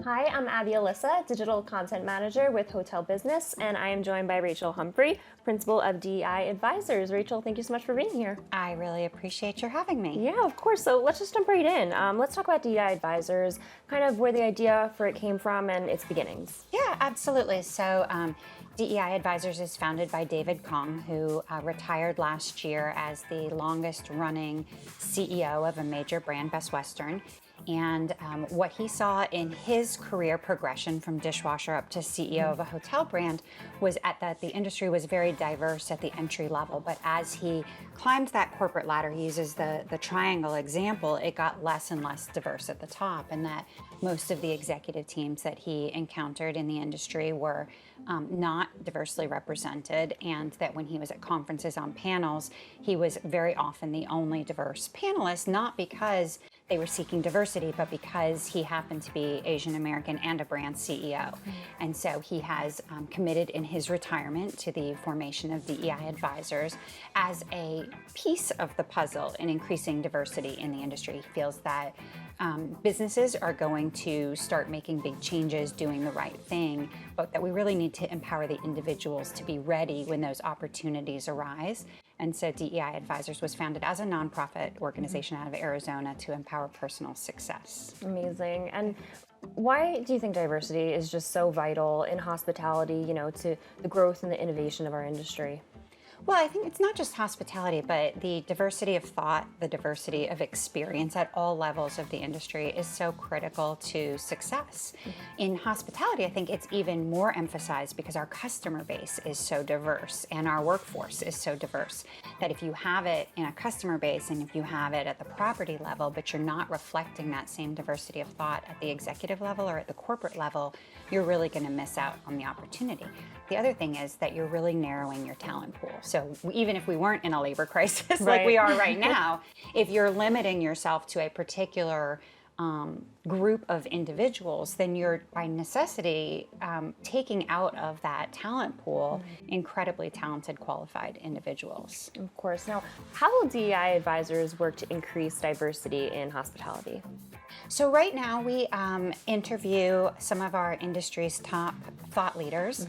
Hi, I'm Elyssa, Digital Content Manager with Hotel Business, and I am joined by Rachel Humphrey, Principal of DEI Advisors. Rachel, thank you so much for being here. I really appreciate your having me. Yeah, of course. So let's just jump right in. Let's talk about DEI Advisors, kind of where the idea for it came from and its beginnings. Yeah, absolutely. So DEI Advisors is founded by David Kong, who retired last year as the longest running CEO of a major brand, Best Western. And what he saw in his career progression from dishwasher up to CEO of a hotel brand was that the industry was very diverse at the entry level. But as he climbed that corporate ladder, he uses the triangle example, it got less and less diverse at the top. And that most of the executive teams that he encountered in the industry were not diversely represented, and that when he was at conferences on panels, he was very often the only diverse panelist, not because they were seeking diversity, but because he happened to be Asian American and a brand CEO. And so he has committed in his retirement to the formation of DEI Advisors as a piece of the puzzle in increasing diversity in the industry. He feels that businesses are going to start making big changes, doing the right thing, but that we really need to empower the individuals to be ready when those opportunities arise. And so DEI Advisors was founded as a nonprofit organization out of Arizona to empower personal success. Amazing. And why do you think diversity is just so vital in hospitality, to the growth and the innovation of our industry? Well, I think it's not just hospitality, but the diversity of thought, the diversity of experience at all levels of the industry is so critical to success. In hospitality, I think it's even more emphasized because our customer base is so diverse and our workforce is so diverse that if you have it in a customer base and if you have it at the property level, but you're not reflecting that same diversity of thought at the executive level or at the corporate level, you're really going to miss out on the opportunity. The other thing is that you're really narrowing your talent pool. So even if we weren't in a labor crisis like we are right now, if you're limiting yourself to a particular group of individuals, then you're by necessity taking out of that talent pool incredibly talented, qualified individuals. Of course. Now, how will DEI Advisors work to increase diversity in hospitality? So right now we interview some of our industry's top thought leaders,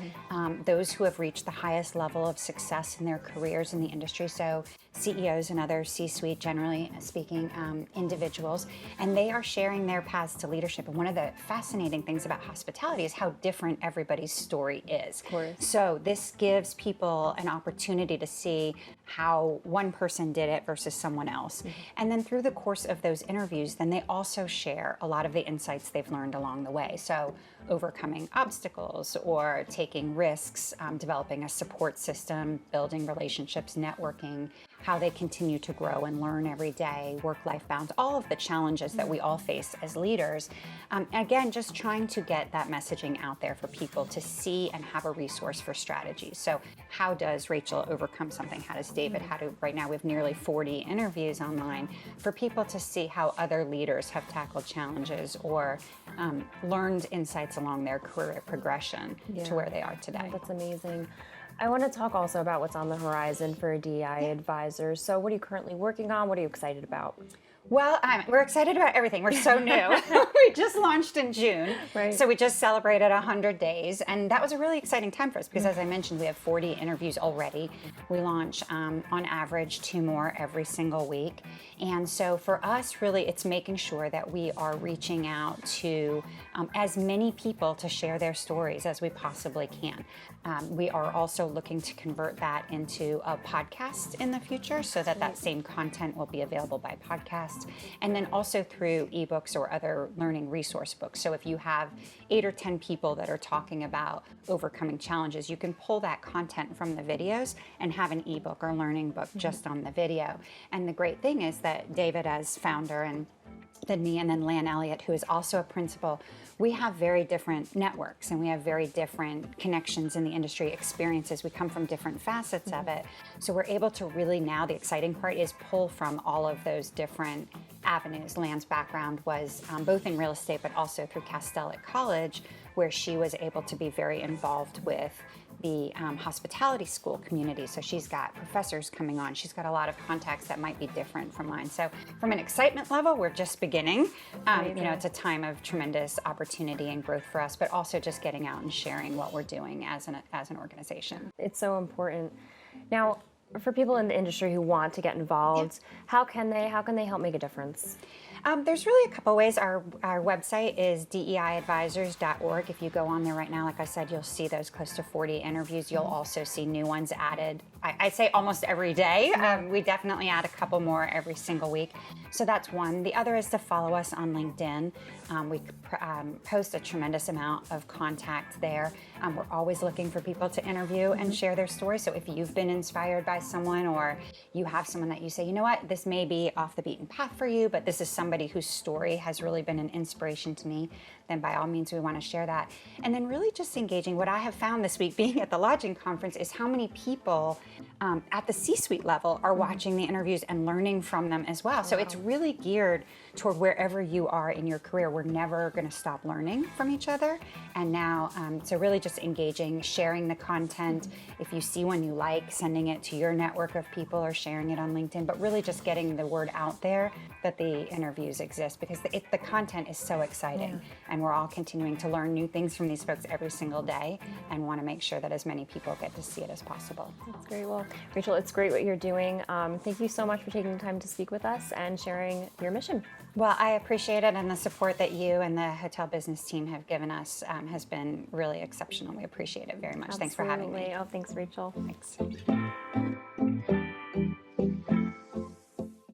those who have reached the highest level of success in their careers in the industry. So CEOs and other C-suite, generally speaking, individuals, and they are sharing their paths to leadership. And one of the fascinating things about hospitality is how different everybody's story is. Of course. So this gives people an opportunity to see how one person did it versus someone else. And then through the course of those interviews, then they also share a lot of the insights they've learned along the way. So overcoming obstacles or taking risks, developing a support system, building relationships, networking, how they continue to grow and learn every day, work-life balance, all of the challenges that we all face as leaders. Again, just trying to get that messaging out there for people to see and have a resource for strategies. So how does Rachel overcome something? How does David? Right now we have nearly 40 interviews online for people to see how other leaders have tackled challenges or learned insights along their career progression to where they are today. That's amazing. I want to talk also about what's on the horizon for DEI Advisors. So what are you currently working on? What are you excited about? Well, we're excited about everything. We're so new. We just launched in June. Right. So we just celebrated 100 days. And that was a really exciting time for us because, as I mentioned, we have 40 interviews already. We launch, on average, 2 more every single week. And so for us, really, it's making sure that we are reaching out to as many people to share their stories as we possibly can. We are also looking to convert that into a podcast in the future so that that same content will be available by podcast. And then also through ebooks or other learning resource books. So if you have 8 or 10 people that are talking about overcoming challenges, you can pull that content from the videos and have an ebook or learning book just on the video. And the great thing is that David, as founder, and then me, and then Lan Elliott, who is also a principal, we have very different networks and we have very different connections in the industry, experiences. We come from different facets of it. So we're able to really now, the exciting part is pull from all of those different avenues. Lan's background was both in real estate, but also through Castell at college, where she was able to be very involved with the hospitality school community. So she's got professors coming on. She's got a lot of contacts that might be different from mine. So from an excitement level, we're just beginning. It's a time of tremendous opportunity and growth for us, but also just getting out and sharing what we're doing as an organization. It's so important. Now, for people in the industry who want to get involved, how can they help make a difference? There's really a couple ways. Our website is DEIadvisors.org. If you go on there right now, like I said, you'll see those close to 40 interviews. You'll also see new ones added. I'd say almost every day. We definitely add a couple more every single week. So that's one. The other is to follow us on LinkedIn. We post a tremendous amount of contact there. We're always looking for people to interview and share their story. So if you've been inspired by someone, or you have someone that you say, you know what, this may be off the beaten path for you, but this is somebody whose story has really been an inspiration to me, then by all means we want to share that. And then really just engaging. What I have found this week being at the lodging conference is how many people at the C-suite level are watching the interviews and learning from them as well. So it's really geared toward wherever you are in your career. We're never going to stop learning from each other. And now, so really just engaging, sharing the content. If you see one you like, sending it to your network of people or sharing it on LinkedIn, but really just getting the word out there that the interviews exist, because the content is so exciting. And we're all continuing to learn new things from these folks every single day, and want to make sure that as many people get to see it as possible. That's great. Well, Rachel, it's great what you're doing. Thank you so much for taking the time to speak with us and sharing your mission. Well, I appreciate it, and the support that you and the hotel business team have given us has been really exceptional. We appreciate it very much. Absolutely. Thanks for having me. Oh, thanks, Rachel. Thanks.